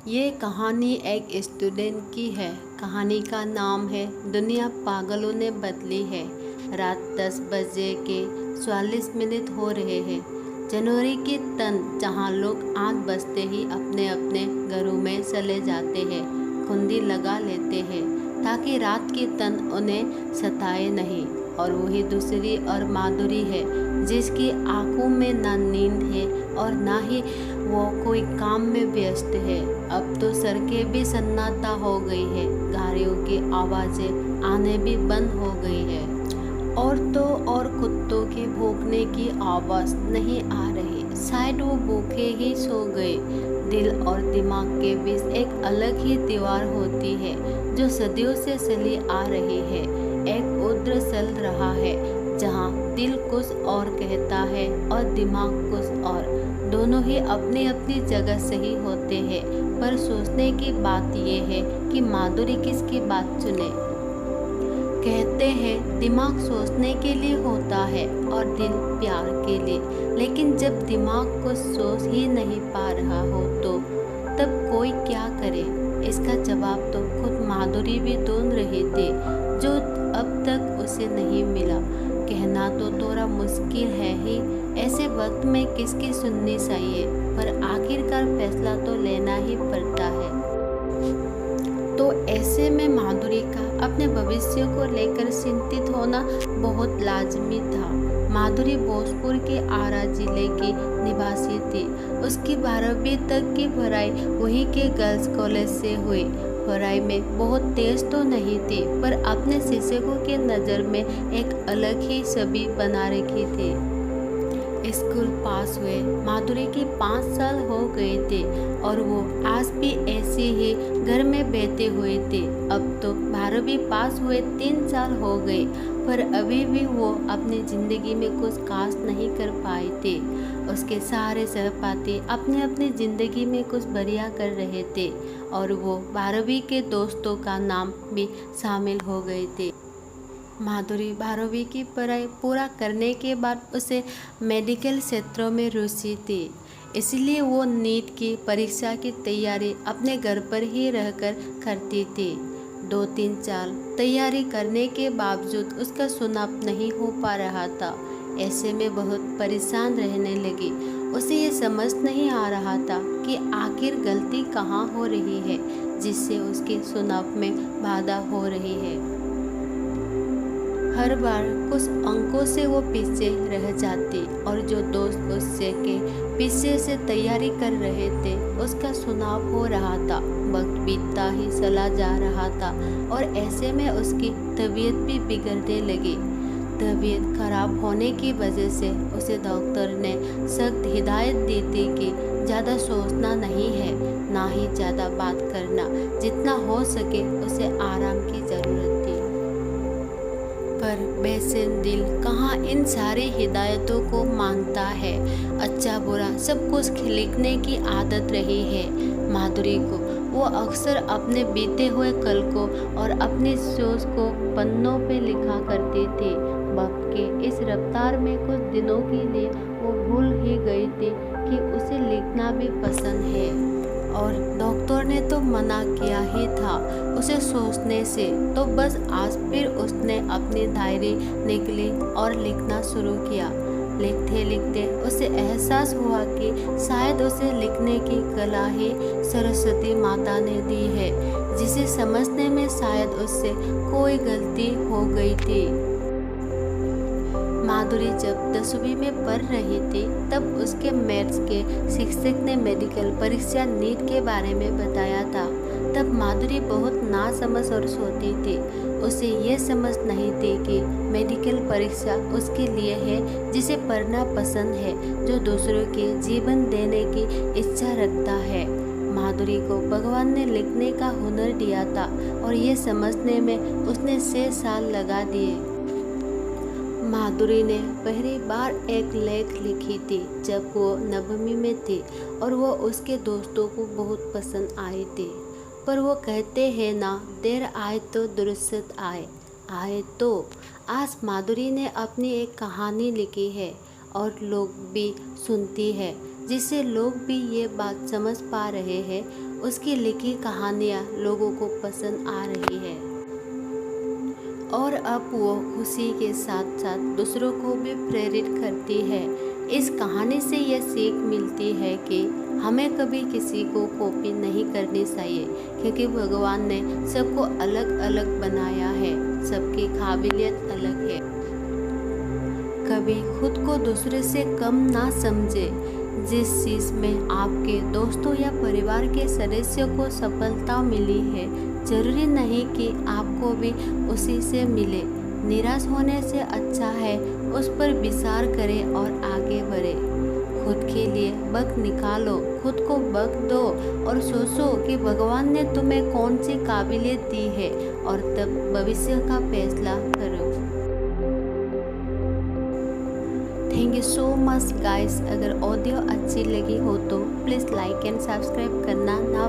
ये कहानी एक स्टूडेंट की है। कहानी का नाम है दुनिया पागलों ने बदली है। रात 10 बजे के 44 मिनट हो रहे हैं। जनवरी की तन जहाँ लोग आँख बजते ही अपने अपने घरों में चले जाते हैं, कुंडी लगा लेते हैं ताकि रात की तन उन्हें सताए नहीं। और वही दूसरी और माधुरी है जिसकी आंखों में ना नींद है और ना ही वो कोई काम में व्यस्त है। अब तो सड़कें भी सन्नाटा हो गई है, गाड़ियों की आवाज़ें आने भी बंद हो गई है। औरतों और कुत्तों के भौंकने की आवाज़ नहीं आ रही, शायद वो भूखे ही सो गए। दिल और दिमाग के बीच एक अलग ही दीवार होती है जो सदियों से चली आ रही है। एक उद्र चल रहा है जहाँ दिल कुछ और कहता है और दिमाग कुछ और। दोनों ही अपनी अपनी जगह सही होते हैं, पर सोचने की बात यह है कि माधुरी किसकी बात चुने। कहते हैं दिमाग सोचने के लिए होता है और दिल प्यार के लिए, लेकिन जब दिमाग कुछ सोच ही नहीं पा रहा हो तो तब कोई क्या करे। इसका जवाब तो खुद माधुरी भी ढूंढ रही थी, जो अब तक उसे नहीं मिला। कहना तो थोड़ा मुश्किल है ही, ऐसे वक्त में किसकी सुननी चाहिए, पर आखिरकार फैसला तो लेना ही पड़ता है। तो ऐसे में माधुरी का अपने भविष्य को लेकर चिंतित होना बहुत लाजमी था। माधुरी भोजपुर के आरा जिले की निवासी थी। उसकी 12वीं तक की पढ़ाई वहीं के गर्ल्स कॉलेज से हुई। पढ़ाई में बहुत तेज तो नहीं थी, पर अपने शिक्षकों के नज़र में एक अलग ही छवि बना रखी थी। स्कूल पास हुए माधुरी की 5 साल हो गए थे और वो आज भी ऐसे ही घर में बैठे हुए थे। अब तो 12वीं पास हुए 3 साल हो गए, पर अभी भी वो अपनी ज़िंदगी में कुछ खास नहीं कर पाए थे। उसके सारे सहपाठी अपनी अपनी ज़िंदगी में कुछ बढ़िया कर रहे थे और वो 12वीं के दोस्तों का नाम भी शामिल हो गए थे। माधुरी 12वीं की पढ़ाई पूरा करने के बाद उसे मेडिकल क्षेत्रों में रुचि थी, इसलिए वो नीट की परीक्षा की तैयारी अपने घर पर ही रहकर करती थी। 2-3 साल तैयारी करने के बावजूद उसका चुनाव नहीं हो पा रहा था। ऐसे में बहुत परेशान रहने लगी। उसे ये समझ नहीं आ रहा था कि आखिर गलती कहाँ हो रही है जिससे उसके चुनाव में बाधा हो रही है। हर बार कुछ अंकों से वो पीछे रह जाती और जो दोस्त उससे के पीछे से तैयारी कर रहे थे उसका चुनाव हो रहा था। वक्त बीतता ही चला जा रहा था और ऐसे में उसकी तबीयत भी बिगड़ने लगी। तबीयत खराब होने की वजह से उसे डॉक्टर ने सख्त हिदायत दी थी कि ज़्यादा सोचना नहीं है, ना ही ज़्यादा बात करना, जितना हो सके उसे आराम की ज़रूरत थी। पर बेचैन दिल कहाँ इन सारी हिदायतों को मानता है। अच्छा बुरा सब कुछ लिखने की आदत रही है माधुरी को। वो अक्सर अपने बीते हुए कल को और अपनी सोच को पन्नों पे लिखा करती थी। वक्त के इस रफ्तार में कुछ दिनों के लिए वो भूल ही गई थी कि उसे लिखना भी पसंद है। और डॉक्टर ने तो मना किया ही था उसे सोचने से, तो बस आज फिर उसने अपनी डायरी निकली और लिखना शुरू किया। लिखते लिखते उसे एहसास हुआ कि शायद उसे लिखने की कला ही सरस्वती माता ने दी है, जिसे समझने में शायद उससे कोई गलती हो गई थी। माधुरी जब 10वीं में पढ़ रही थी तब उसके मैथ्स के शिक्षक ने मेडिकल परीक्षा नीट के बारे में बताया था। तब माधुरी बहुत नासमझ और सोती थी। उसे ये समझ नहीं थी कि मेडिकल परीक्षा उसके लिए है जिसे पढ़ना पसंद है, जो दूसरों के जीवन देने की इच्छा रखता है। माधुरी को भगवान ने लिखने का हुनर दिया था और ये समझने में उसने 6 साल लगा दिए। माधुरी ने पहली बार एक लेख लिखी थी जब वो 9वीं में थी और वो उसके दोस्तों को बहुत पसंद आई थी। पर वो कहते हैं ना, देर आए तो दुरुस्त आए तो। आज माधुरी ने अपनी एक कहानी लिखी है और लोग भी सुनती है। जिससे लोग भी ये बात समझ पा रहे हैं। उसकी लिखी कहानियाँ लोगों को पसंद आ रही है और अब वो खुशी के साथ साथ दूसरों को भी प्रेरित करती है। इस कहानी से यह सीख मिलती है कि हमें कभी किसी को कॉपी नहीं करनी चाहिए, क्योंकि भगवान ने सबको अलग अलग बनाया है, सबकी काबिलियत अलग है। कभी खुद को दूसरे से कम ना समझे। जिस चीज़ में आपके दोस्तों या परिवार के सदस्यों को सफलता मिली है, जरूरी नहीं कि आपको भी उसी से मिले। निराश होने से अच्छा है उस पर विचार करें और आगे बढ़े। खुद के लिए वक्त निकालो, खुद को वक्त दो और सोचो कि भगवान ने तुम्हें कौन सी काबिलियत दी है और तब भविष्य का फैसला करो। Thank you so much guys. अगर ऑडियो अच्छी लगी हो तो प्लीज़ लाइक एंड सब्सक्राइब करना ना